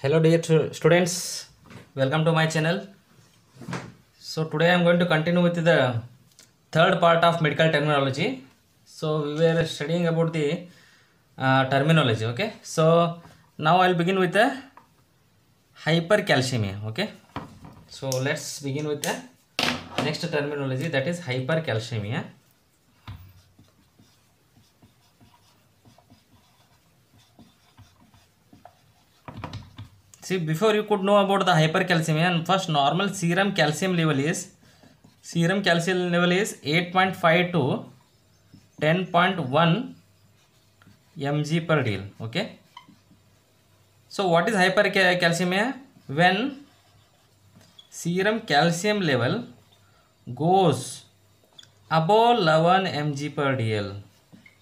Hello dear students, welcome to my channel. So today I am going to continue with the third part of medical terminology. So we were studying about the terminology. Okay, so now I'll begin with the hypercalcemia. Okay, so let's begin with the next terminology, that is hypercalcemia. See, before you could know about the hypercalcemia, and first normal serum calcium level is 8.5 to 10.1 mg per dl. Okay, so what is hypercalcemia? When serum calcium level goes above 11 mg per dl,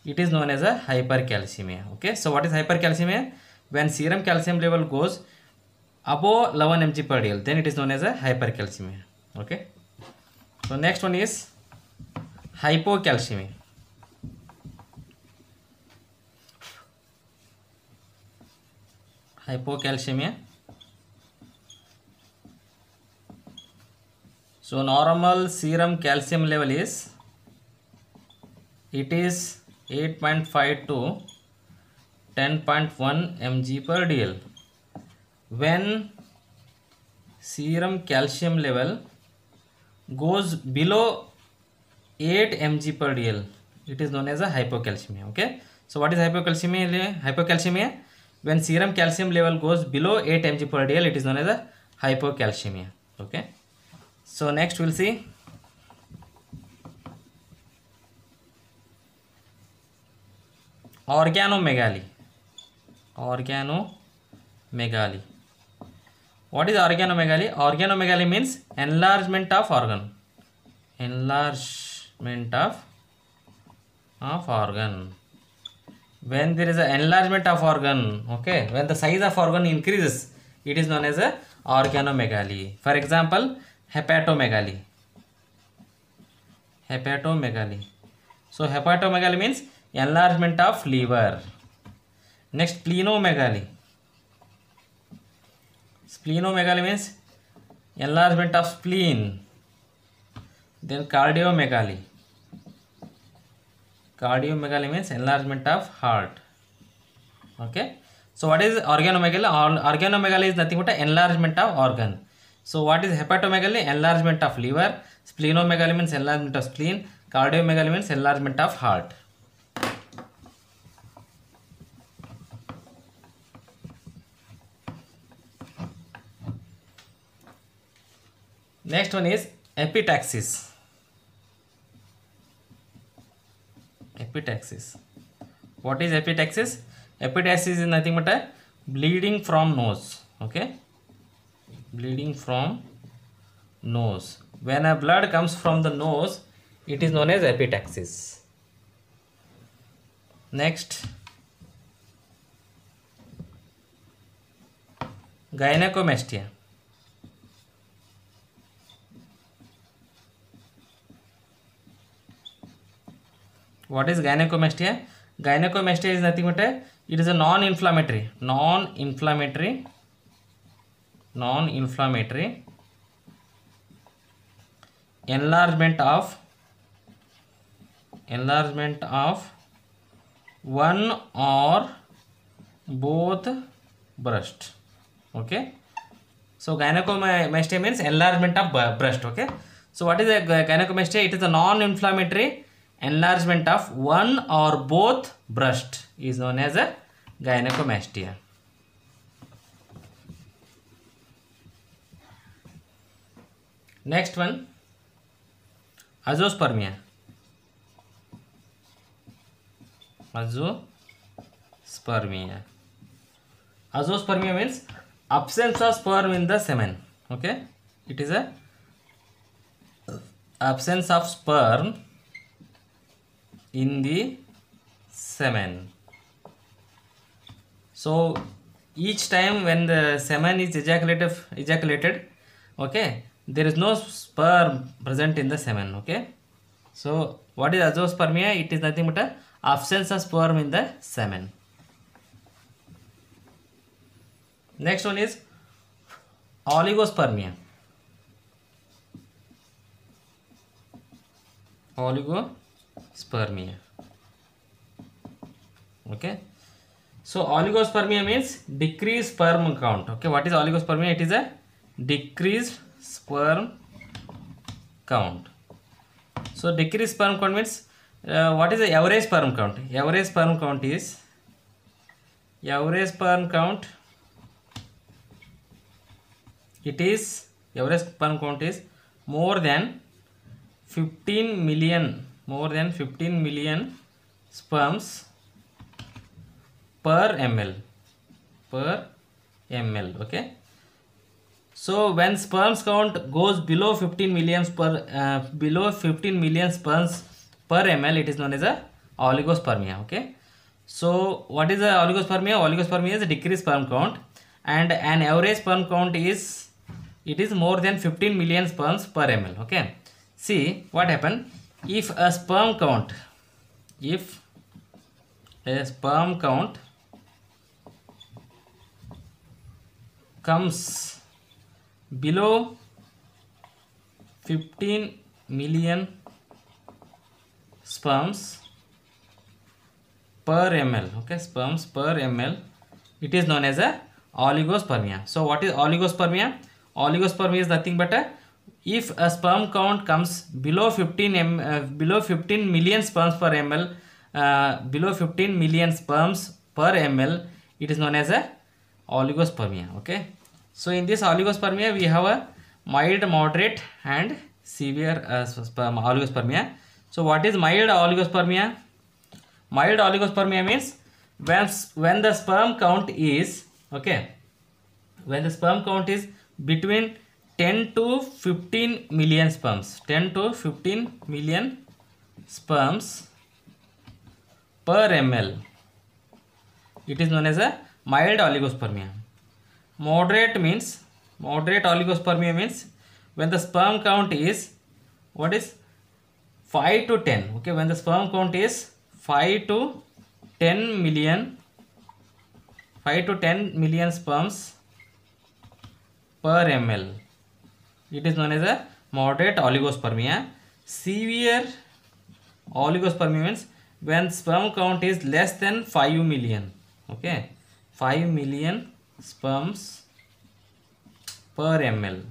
it is known as a hypercalcemia. Okay, so what is hypercalcemia? When serum calcium level goes above 11 mg per dl, then it is known as a hypercalcemia. Okay, so next one is hypocalcemia. Hypocalcemia. So normal serum calcium level is 8.5 to 10.1 mg per dl. When serum calcium level goes below 8 mg per dl, it is known as a hypocalcemia. Okay, so what is hypocalcemia? When serum calcium level goes below 8 mg per dl, it is known as a hypocalcemia. Okay, so next we'll see organomegaly. What is organomegaly? Organomegaly means enlargement of organ. When there is an enlargement of organ, okay, when the size of organ increases, it is known as a organomegaly. For example, hepatomegaly. So hepatomegaly means enlargement of liver. Next, splenomegaly means enlargement of spleen. Then cardiomegaly means enlargement of heart. Okay, so what is organomegaly? Organomegaly is nothing but an enlargement of organ. So what is hepatomegaly? Enlargement of liver. Splenomegaly means enlargement of spleen. Cardiomegaly means enlargement of heart. Next one is epitaxis. What is epitaxis? Epitaxis is nothing but a bleeding from nose. Okay, bleeding from nose. When a blood comes from the nose, it is known as epitaxis. Next, gynecomastia. What is gynecomastia? Gynecomastia is nothing but it is a non-inflammatory enlargement of one or both breast. Okay, so gynecomastia means enlargement of breast. Okay, so what is a gynecomastia? It is a non-inflammatory enlargement of one or both breast is known as a gynecomastia. Next one, azoospermia. Azoospermia means absence of sperm in the semen. Okay, it is a absence of sperm in the semen. So each time when the semen is ejaculated, okay, there is no sperm present in the semen. Okay, so what is azoospermia? It is nothing but a absence of sperm in the semen. Next one is oligospermia. Oligospermia. Okay. So oligospermia means decreased sperm count. Okay. What is oligospermia? It is a decreased sperm count. So decreased sperm count means what is the average sperm count? Average sperm count is average sperm count. It is average sperm count is more than 15 million. More than 15 million sperms per ml. Per ml. Okay. So when sperms count goes below 15 million below 15 million sperms per ml, it is known as a oligospermia. Okay. So what is a oligospermia? Oligospermia is a decreased sperm count, and an average sperm count is more than 15 million sperms per ml. Okay. See what happen if a sperm count comes below 15 million sperms per ml. Okay, sperms per ml, it is known as a oligospermia. So what is oligospermia? Oligospermia is nothing but if a sperm count comes below 15 million sperms per ml, below 15 million sperms per ml, it is known as a oligospermia. Okay. So in this oligospermia, we have a mild, moderate and severe oligospermia. So what is mild oligospermia? Mild oligospermia means when the sperm count is, okay, when the sperm count is between 10 to 15 million sperms, 10 to 15 million sperms per ml, it is known as a mild oligospermia. Moderate oligospermia means when the sperm count is 5 to 10. Okay, when the sperm count is 5 to 10 million sperms per ml, it is known as a moderate oligospermia. Severe oligospermia means when sperm count is less than 5 million. Okay, 5 million sperms per ml,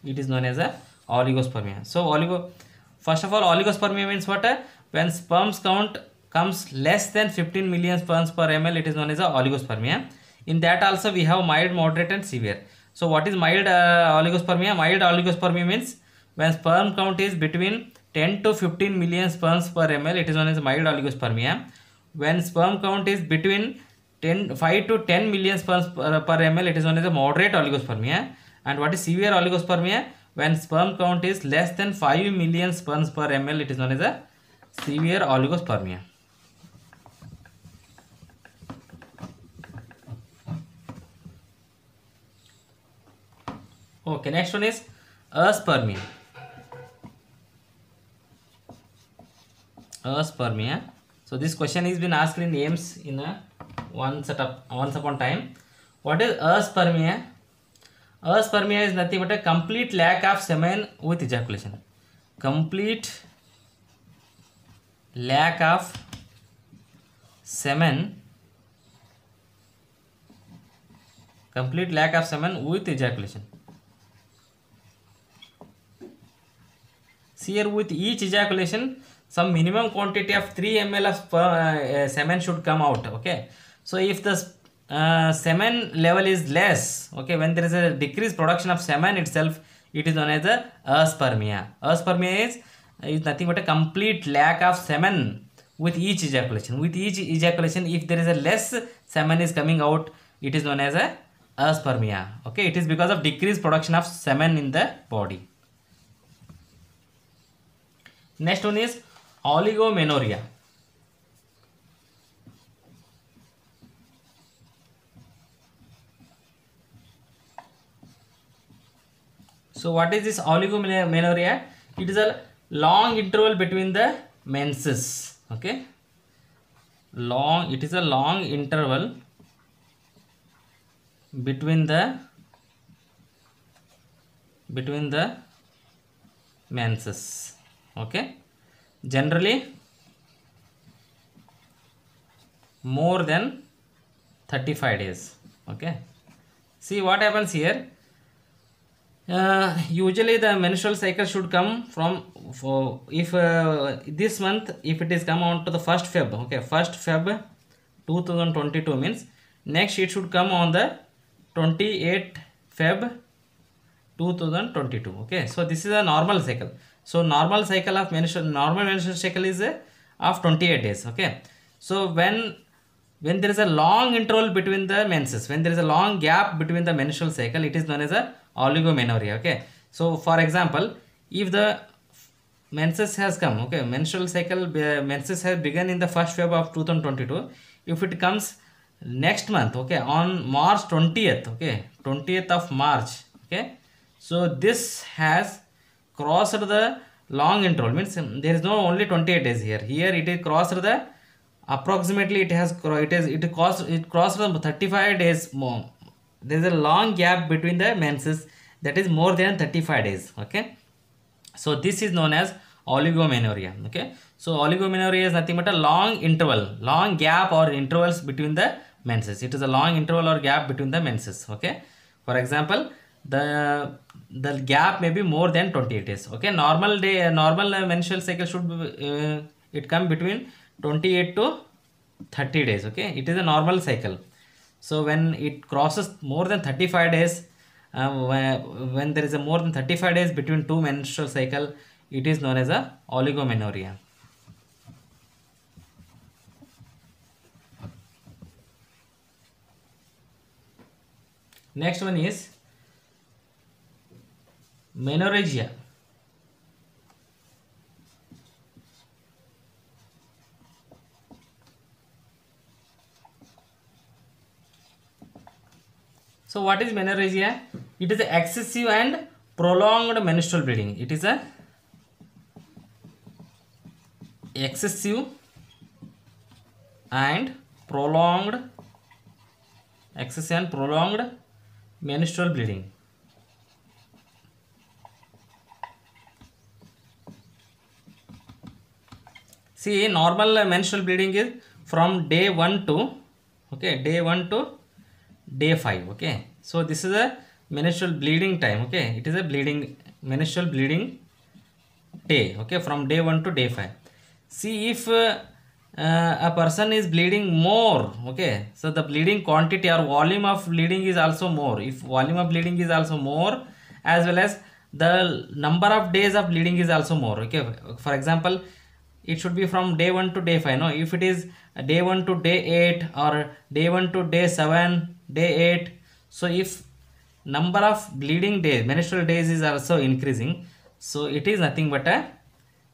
it is known as a oligospermia. So first of all, oligospermia means what? When sperms count comes less than 15 million sperms per ml, it is known as a oligospermia. In that also we have mild, moderate and severe. So what is mild oligospermia? Mild oligospermia means when sperm count is between 10 to 15 million sperms per ml, it is known as mild oligospermia. When sperm count is between 5 to 10 million sperms per ml, it is known as a moderate oligospermia. And what is severe oligospermia? When sperm count is less than 5 million sperms per ml, it is known as a severe oligospermia. Okay, next one is aspermia. Aspermia. So this question is been asked in AIMS in once upon time. What is aspermia? Aspermia is nothing but a complete lack of semen with ejaculation. Complete lack of semen. Complete lack of semen with ejaculation. See here, with each ejaculation, some minimum quantity of 3 ml of semen should come out. Okay. So if the semen level is less, okay, when there is a decreased production of semen itself, it is known as a aspermia. Aspermia is nothing but a complete lack of semen with each ejaculation. With each ejaculation, if there is a less semen is coming out, it is known as a aspermia. Okay, it is because of decreased production of semen in the body. Next one is oligomenorrhea. So what is this oligomenorrhea? It is a long interval between the menses. Okay, it is a long interval between the menses. Okay, generally more than 35 days. Okay, see what happens here. Usually the menstrual cycle should come from, for if this month, if it is come on to the 1st Feb, okay, 1st Feb 2022 means next it should come on the 28th Feb 2022. Okay, so this is a normal cycle. So normal cycle of normal menstrual cycle is of 28 days. Okay, so when there is a long interval between the menses, when there is a long gap between the menstrual cycle, it is known as a oligomenorrhea. Okay, so for example, if the menses has come, okay, menstrual cycle menses has begun in the 1st Feb of 2022. If it comes next month, okay, on March 20th, okay, 20th of March, okay, so this has crossed the long interval, means there is no only 28 days here. Here it is crossed the approximately it crossed the 35 days more. There is a long gap between the menses, that is more than 35 days. Okay, so this is known as oligomenorrhea. Okay, so oligomenorrhea is nothing but a long interval, long gap or intervals between the menses. It is a long interval or gap between the menses. Okay, for example, the gap may be more than 28 days. Okay, normal menstrual cycle should be, it come between 28 to 30 days. Okay, it is a normal cycle. So when it crosses more than 35 days, when there is a more than 35 days between two menstrual cycle, it is known as a oligomenorrhea. Next one is menorrhagia. So what is menorrhagia? It is excessive and prolonged menstrual bleeding. It is a excessive and prolonged menstrual bleeding. See, normal menstrual bleeding is from day 1 to, okay, day 1 to day 5. Okay, so this is a menstrual bleeding time. Okay, it is a menstrual bleeding day. Okay, from day 1 to day 5. See, if a person is bleeding more, okay, so the bleeding quantity or volume of bleeding is also more. If volume of bleeding is also more, as well as the number of days of bleeding is also more. Okay, for example, it should be from day 1 to day 5. No, if it is day 1 to day 8 or day 1 to day 7, day 8, so if number of bleeding days, menstrual days is also increasing, so it is nothing but a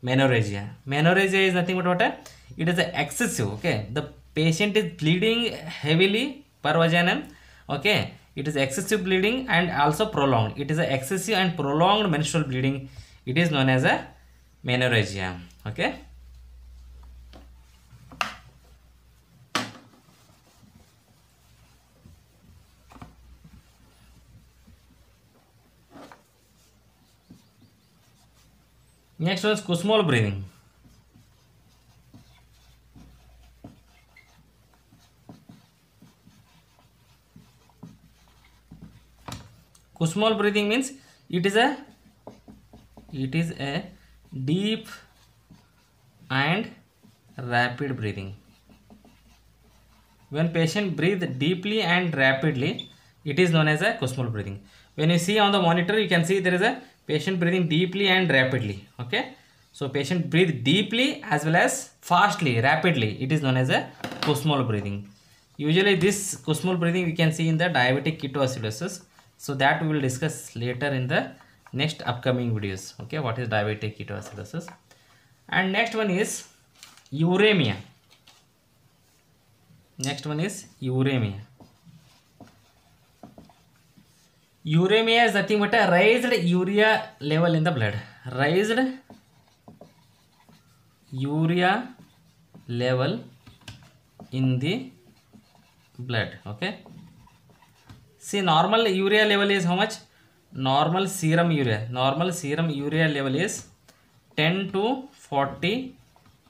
menorrhagia. Menorrhagia is nothing but what? It is a excessive. Okay, the patient is bleeding heavily per vaginum. Okay, it is excessive bleeding and also prolonged. It is a excessive and prolonged menstrual bleeding. It is known as a menorrhagia. Okay. Next one is Kussmaul breathing. Kussmaul breathing means it is a deep and rapid breathing. When patient breathe deeply and rapidly, it is known as a Kussmaul breathing. When you see on the monitor, you can see there is a patient breathing deeply and rapidly. Okay, so patient breathe deeply as well as fastly, rapidly. It is known as a Kussmaul breathing. Usually this Kussmaul breathing we can see in the diabetic ketoacidosis. So that we will discuss later in the next upcoming videos. Okay, what is diabetic ketoacidosis? And next one is uremia. Next one is uremia. Uremia is nothing but a raised urea level in the blood. Raised urea level in the blood. Okay. See, normal urea level is how much? Normal serum urea level is 10 to 40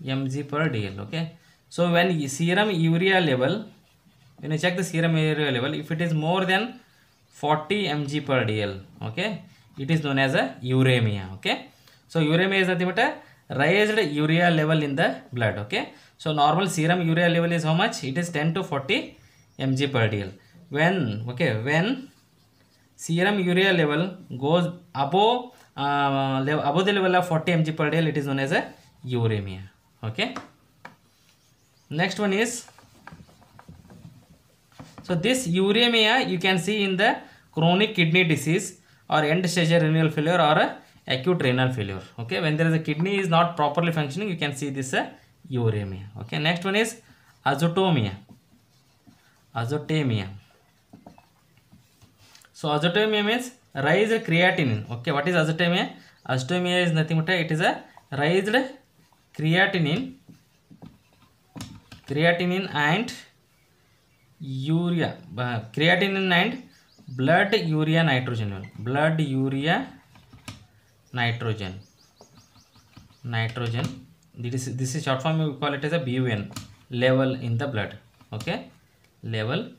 mg per dl. Okay, so when serum urea level, when you check the serum urea level, if it is more than 40 mg per dl, okay, it is known as a uremia. Okay, so uremia is nothing but a raised urea level in the blood. Okay, so normal serum urea level is how much? It is 10 to 40 mg per dl. When serum urea level goes above the level of 40 mg per dl, it is known as a uremia. Okay, next one is, so this uremia you can see in the chronic kidney disease or end stage renal failure or acute renal failure. Okay, when there is a kidney is not properly functioning, you can see this uremia. Okay, next one is azotomia. So azotomia means raised creatinine. Okay, what is azotomia? Azotomia is nothing but it is a raised creatinine and urea, creatinine and blood urea nitrogen level. This is short form, we call it as a BUN, level in the blood. Okay, level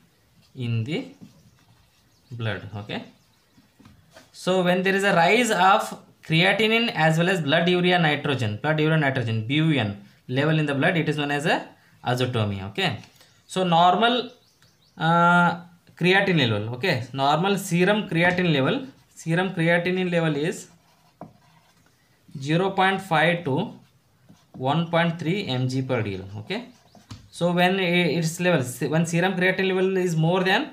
in the blood. Okay, so when there is a rise of creatinine as well as blood urea nitrogen BUN level in the blood, it is known as a azotomia. Okay, so normal creatinine level, okay, normal serum creatinine level is 0.5 to 1.3 mg per dl. Okay, so when its level, when serum creatinine level is more than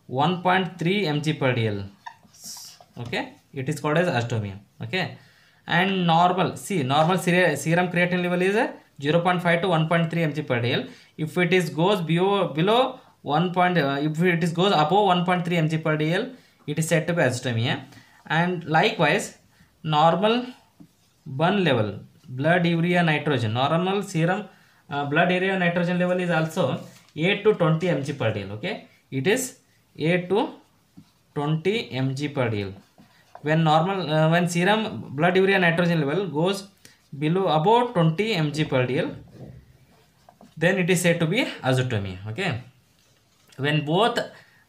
1.3 mg per dl, okay, it is called as azotomia. Okay, and normal serum creatinine level is 0.5 to 1.3 mg per dl. If it is goes below 1. If it is goes above 1.3 mg per dl, it is said to be azotomia. And likewise, normal BUN level, blood urea nitrogen, normal serum blood urea nitrogen level is also 8 to 20 mg per dl. Okay, it is 8 to 20 mg per dl. When normal when serum blood urea nitrogen level goes above 20 mg per dl, then it is said to be azotomia. Okay, when both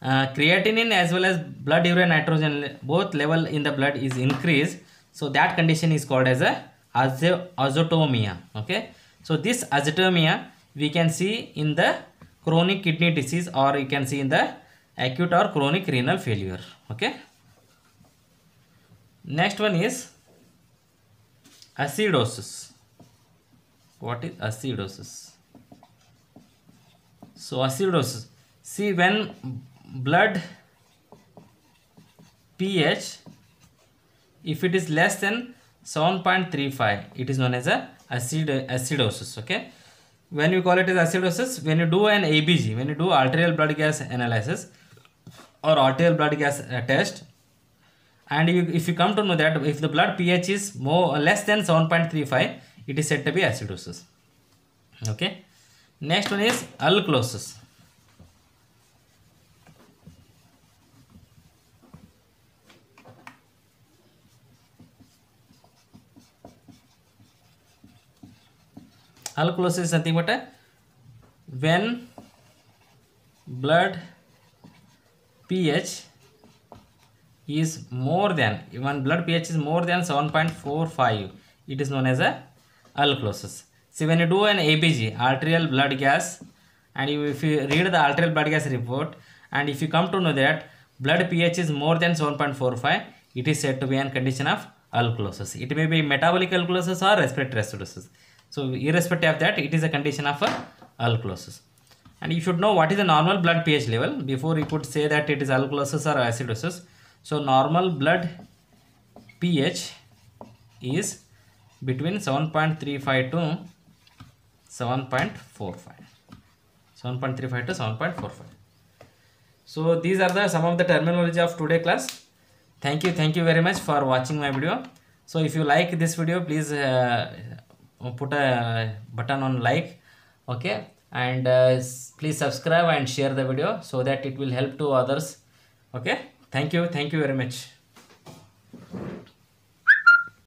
creatinine as well as blood urea nitrogen both level in the blood is increased, so that condition is called as a azotomia. Okay, so this azotomia we can see in the chronic kidney disease, or you can see in the acute or chronic renal failure. Okay, next one is acidosis. What is acidosis? So acidosis, see, when blood pH, if it is less than 7.35, it is known as a acidosis. Okay, when you call it as acidosis, when you do an ABG, when you do arterial blood gas analysis or arterial blood gas test, and if you come to know that if the blood pH is less than 7.35, it is said to be acidosis. Okay, next one is alkalosis. Alkalosis is nothing but when blood pH is more than 7.45, it is known as a alkalosis. See, when you do an ABG, arterial blood gas, and if you read the arterial blood gas report, and if you come to know that blood pH is more than 7.45, it is said to be a condition of alkalosis. It may be metabolic alkalosis or respiratory acidosis. So irrespective of that, it is a condition of alkalosis. And you should know what is the normal blood pH level before you could say that it is alkalosis or acidosis. So normal blood pH is between 7.35 to 7.45. 7.35 to 7.45. So these are some of the terminology of today class. Thank you very much for watching my video. So if you like this video, please put a button on like. Okay, and please subscribe and share the video so that it will help to others. Okay, thank you very much.